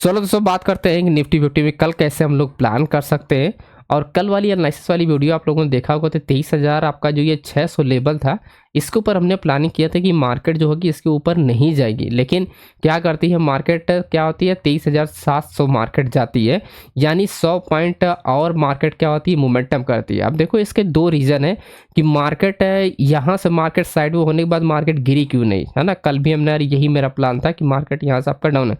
चलो दोस्तों बात करते हैं कि निफ्टी फिफ्टी में कल कैसे हम लोग प्लान कर सकते हैं। और कल वाली एनालिसिस वाली वीडियो आप लोगों ने देखा होगा तो 23,000 आपका जो ये 600 लेवल था, इसके ऊपर हमने प्लानिंग किया था कि मार्केट जो होगी इसके ऊपर नहीं जाएगी। लेकिन क्या करती है मार्केट, क्या होती है 23,700 मार्केट जाती है, यानी 100 पॉइंट और मार्केट क्या होती है मोमेंटम करती है। अब देखो इसके दो रीज़न है कि मार्केट यहाँ से मार्केट साइड में होने के बाद मार्केट गिरी क्यों नहीं, है ना। कल भी हमने यही मेरा प्लान था कि मार्केट यहाँ से आपका डाउन है।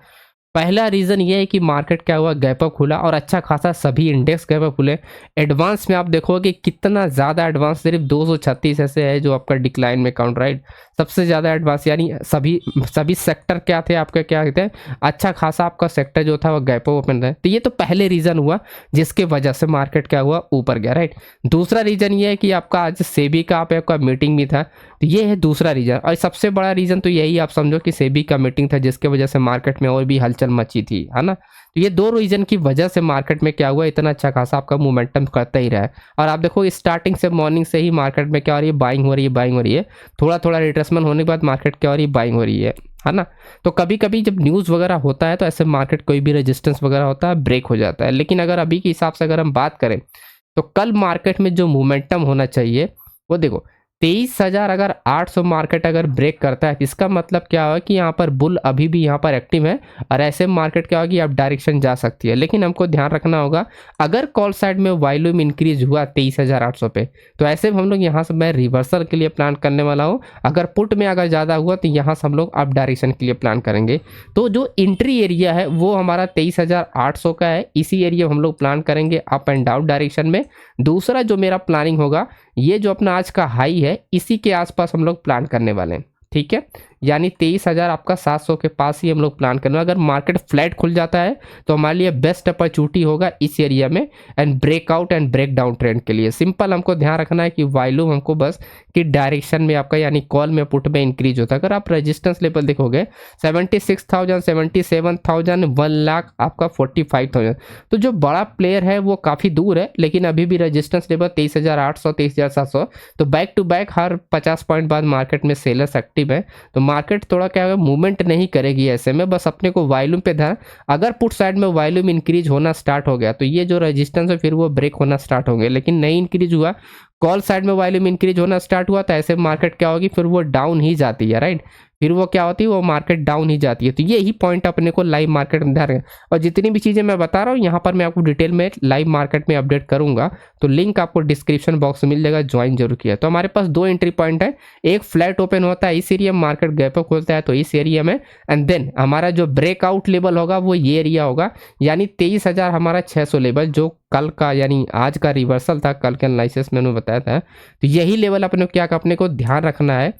पहला रीज़न ये है कि मार्केट क्या हुआ, गैप अप खुला और अच्छा खासा सभी इंडेक्स गैप अप खुले। एडवांस में आप देखोगे कितना ज़्यादा एडवांस, सिर्फ 236 ऐसे है जो आपका डिक्लाइन में काउंट, राइट। सबसे ज़्यादा एडवांस यानी सभी सभी सेक्टर क्या थे आपके, क्या कहते हैं, अच्छा खासा आपका सेक्टर जो था वो गैप अप ओपन रहा। तो ये तो पहले रीज़न हुआ जिसके वजह से मार्केट क्या हुआ, ऊपर गया, राइट। दूसरा रीज़न ये है कि आपका आज सेबी का आपका मीटिंग भी था, तो ये है दूसरा रीज़न। और सबसे बड़ा रीज़न तो यही आप समझो कि सेबी का मीटिंग था जिसके वजह से मार्केट में और भी हलचल मची थी, है ना। तो ये दो रीज़न की वजह से मार्केट में क्या हुआ, इतना अच्छा खासा आपका मोमेंटम करता ही रहा है। और आप देखो स्टार्टिंग से मॉर्निंग से ही मार्केट में क्या हो रही है, बाइंग हो रही है, बाइंग हो रही है। थोड़ा थोड़ा रिट्रेसमेंट होने के बाद मार्केट क्या हो रही है, बाइंग हो रही है ना। तो कभी कभी जब न्यूज़ वगैरह होता है तो ऐसे मार्केट कोई भी रेजिस्टेंस वगैरह होता है ब्रेक हो जाता है। लेकिन अगर अभी के हिसाब से अगर हम बात करें तो कल मार्केट में जो मोमेंटम होना चाहिए वो देखो 23,000 अगर 800 मार्केट अगर ब्रेक करता है, इसका मतलब क्या होगा कि यहाँ पर बुल अभी भी यहाँ पर एक्टिव है और ऐसे मार्केट क्या होगी, अब डायरेक्शन जा सकती है। लेकिन हमको ध्यान रखना होगा अगर कॉल साइड में वॉल्यूम इंक्रीज हुआ 23,800 पे, तो ऐसे में हम लोग यहाँ से मैं रिवर्सल के लिए प्लान करने वाला हूँ। अगर पुट में अगर ज़्यादा हुआ तो यहाँ से हम लोग अप डायरेक्शन के लिए प्लान करेंगे। तो जो एंट्री एरिया है वो हमारा 23,800 का है, इसी एरिया में हम लोग प्लान करेंगे अप एंड डाउन डायरेक्शन में। दूसरा जो मेरा प्लानिंग होगा, ये जो अपना आज का हाई है इसी के आसपास हम लोग प्लान करने वाले हैं, ठीक है। यानी 23,000 आपका 700 के पास ही हम लोग प्लान करना। अगर मार्केट फ्लैट खुल जाता है तो हमारे लिए बेस्ट अपॉर्चुनिटी होगा इस एरिया में and breakout and break down trend के लिए। सिंपल हमको ध्यान रखना है कि वॉल्यूम हमको बस कि डायरेक्शन में आपका यानी कॉल में पुट में इंक्रीज होता है। अगर आप रेजिस्टेंस लेवल देखोगे 76,000, 77,000, 1 लाख आपका 45,000, तो जो बड़ा प्लेयर है वो काफ़ी दूर है। लेकिन अभी भी रेजिस्टेंस लेवल 23,800, 23,700, तो बैक टू बैक हर 50 पॉइंट बाद मार्केट में सेलर्स एक्टिव है। तो मार्केट थोड़ा क्या होगा, मूवमेंट नहीं करेगी ऐसे में, बस अपने को वॉल्यूम पे ध्यान। अगर पुट साइड में वॉल्यूम इंक्रीज होना स्टार्ट हो गया तो ये जो रेजिस्टेंस है फिर वो ब्रेक होना स्टार्ट होंगे। लेकिन नहीं इंक्रीज हुआ, कॉल साइड में वॉल्यूम इंक्रीज होना स्टार्ट हुआ, तो ऐसे मार्केट क्या होगी, फिर वो डाउन ही जाती है, राइट। फिर वो क्या होती है, वो मार्केट डाउन ही जाती है। तो ये ही पॉइंट अपने को लाइव मार्केट में ध्यान रखना। और जितनी भी चीज़ें मैं बता रहा हूँ यहाँ पर मैं आपको डिटेल में लाइव मार्केट में अपडेट करूंगा, तो लिंक आपको डिस्क्रिप्शन बॉक्स में मिल जाएगा, ज्वाइन जरूर किया। तो हमारे पास दो एंट्री पॉइंट है, एक फ्लैट ओपन होता है इस एरिया में, मार्केट गैप अप खोलता है तो इस एरिया में, एंड देन हमारा जो ब्रेकआउट लेवल होगा वो ये एरिया होगा, यानी 23,000 हमारा 600 लेवल जो कल का यानी आज का रिवर्सल था, कल के एनालिसिस में उन्होंने बताया था। तो यही लेवल अपने क्या अपने को ध्यान रखना है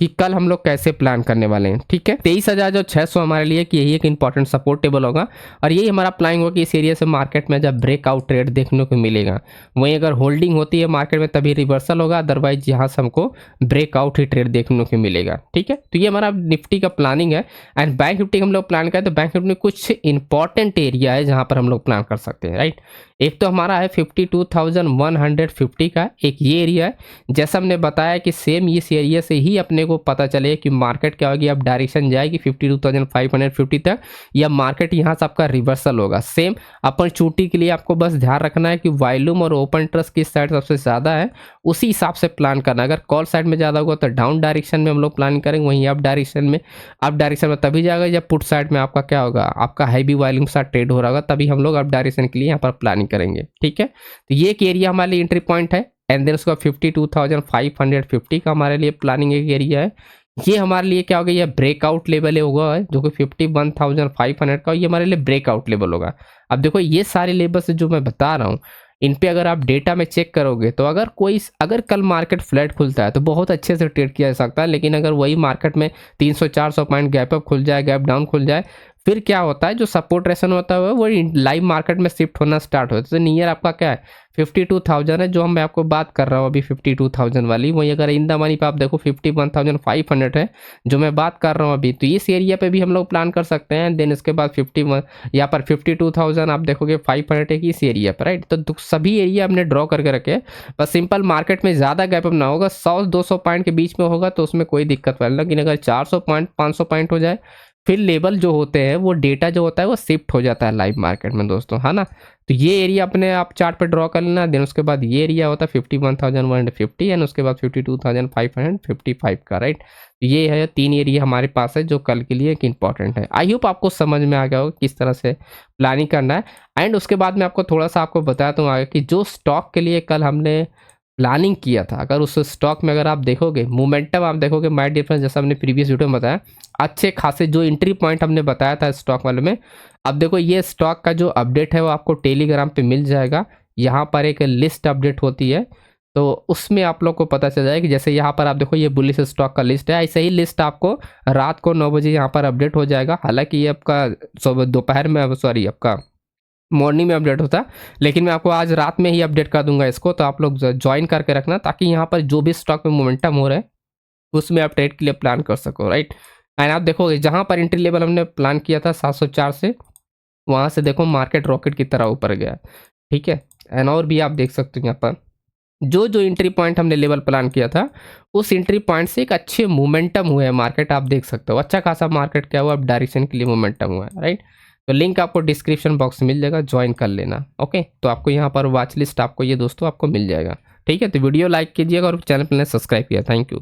कि कल हम लोग कैसे प्लान करने वाले हैं, ठीक है। 23,000 जो 600 हमारे लिए कि यही एक इंपॉर्टेंट सपोर्ट टेबल होगा और यही हमारा प्लानिंग होगा कि इस एरिया से मार्केट में जब ब्रेकआउट ट्रेड देखने को मिलेगा, वहीं अगर होल्डिंग होती है मार्केट में तभी रिवर्सल होगा, अदरवाइज यहाँ से हमको ब्रेकआउट ही ट्रेड देखने को मिलेगा, ठीक है। तो ये हमारा निफ्टी का प्लानिंग है। एंड बैंक निफ्टी हम लोग प्लान करें तो बैंक निफ्टी में कुछ इंपॉर्टेंट एरिया है जहाँ पर हम लोग प्लान कर सकते हैं, राइट। एक तो हमारा है 52,150 का एक ये एरिया है। जैसा हमने बताया कि सेम इस एरिया से ही अपने को पता चले कि मार्केट क्या होगी, अब डायरेक्शन जाएगी 52,550 तक, या मार्केट यहाँ से आपका रिवर्सल होगा। सेम अपॉर्चुनिटी के लिए आपको बस ध्यान रखना है कि वॉल्यूम और ओपन इंटरेस्ट किस साइड सबसे ज़्यादा है, उसी हिसाब से प्लान करना। अगर कॉल साइड में ज़्यादा होगा तो डाउन डायरेक्शन में हम लोग प्लान करेंगे, वहीं अप डायरेक्शन में तभी जाएगा जब पुट साइड में आपका क्या होगा, आपका हैवी वॉल्यूम के साथ ट्रेड हो रहा होगा, तभी हम लोग अप डायरेक्शन के लिए यहाँ पर प्लानिंग करेंगे, ठीक है। तो ये एक एरिया हमारे लिए एंट्री पॉइंट है। एंड देन उसका 52,550 का हमारे लिए प्लानिंग एक एरिया है। ये हमारे लिए क्या होगा, ये ब्रेकआउट लेवल होगा जो कि 51,500 का, ये हमारे लिए ब्रेकआउट लेवल होगा। अब देखो ये सारे लेवल्स जो मैं बता रहा हूँ इन पे अगर आप डेटा में चेक करोगे तो अगर कल मार्केट फ्लैट खुलता है तो बहुत अच्छे से ट्रेड किया जा सकता है। लेकिन अगर वही मार्केट में 300-400 पॉइंट गैप अप खुल जाए, गैप डाउन खुल जाए, फिर क्या होता है, जो सपोर्ट रेशन होता है वो लाइव मार्केट में शिफ्ट होना स्टार्ट होता है। तो नियर आपका क्या है 52,000 है, जो मैं आपको बात कर रहा हूँ अभी 52,000 वाली। वहीं अगर इन द मनी पे आप देखो 51,500 है जो मैं बात कर रहा हूँ अभी, तो इस एरिया पे भी हम लोग प्लान कर सकते हैं। देन इसके बाद 51 यहाँ पर 52,000 आप देखोगे 500 है कि इस एरिया पर, राइट। तो सभी एरिया हमने ड्रॉ करके रखे, बस सिंपल मार्केट में ज़्यादा गैप अप ना होगा, 100-200 पॉइंट के बीच में होगा तो उसमें कोई दिक्कत वाला। लेकिन अगर 400 पॉइंट 500 पॉइंट हो जाए फिर लेवल जो होते हैं वो डेटा जो होता है वो शिफ्ट हो जाता है लाइव मार्केट में दोस्तों, है ना। तो ये एरिया अपने आप चार्ट पे ड्रॉ कर लेना। देन उसके बाद ये एरिया होता है 51,150 एंड उसके बाद 52,555 का, राइट। ये है 3 एरिया हमारे पास है जो कल के लिए एक इंपॉर्टेंट है। आई होप आपको समझ में आ गया होगा किस तरह से प्लानिंग करना है। एंड उसके बाद मैं आपको थोड़ा सा आपको बताता हूँ आगे कि जो स्टॉक के लिए कल हमने प्लानिंग किया था, अगर उस स्टॉक में अगर आप देखोगे मोमेंटम, आप देखोगे माइट डिफरेंस, जैसा हमने प्रीवियस वीडियो में बताया, अच्छे खासे जो एंट्री पॉइंट हमने बताया था स्टॉक वाले में। अब देखो ये स्टॉक का जो अपडेट है वो आपको टेलीग्राम पे मिल जाएगा। यहाँ पर एक लिस्ट अपडेट होती है, तो उसमें आप लोग को पता चल जाएगा कि जैसे यहाँ पर आप देखो ये बुलिश स्टॉक का लिस्ट है, ऐसे ही लिस्ट आपको रात को 9 बजे यहाँ पर अपडेट हो जाएगा। हालांकि ये आपका दोपहर में, सॉरी आपका मॉर्निंग में अपडेट होता है, लेकिन मैं आपको आज रात में ही अपडेट कर दूंगा इसको। तो आप लोग ज्वाइन करके रखना ताकि यहाँ पर जो भी स्टॉक में मोमेंटम हो रहा है उसमें आप ट्रेड के लिए प्लान कर सको, राइट। एंड आप देखोगे जहाँ पर एंट्री लेवल हमने प्लान किया था 704 से, वहाँ से देखो मार्केट रॉकेट की तरह ऊपर गया, ठीक है। एंड और भी आप देख सकते हो यहाँ पर जो जो एंट्री पॉइंट हमने लेवल प्लान किया था उस एंट्री पॉइंट से एक अच्छे मोमेंटम हुए हैं मार्केट, आप देख सकते हो अच्छा खासा मार्केट क्या हुआ, अब डायरेक्शन के लिए मोमेंटम हुआ है, राइट। तो लिंक आपको डिस्क्रिप्शन बॉक्स में मिल जाएगा, ज्वाइन कर लेना, ओके। तो आपको यहाँ पर वॉच लिस्ट आपको ये दोस्तों आपको मिल जाएगा, ठीक है। तो वीडियो लाइक कीजिएगा और चैनल पर सब्सक्राइब किया, थैंक यू।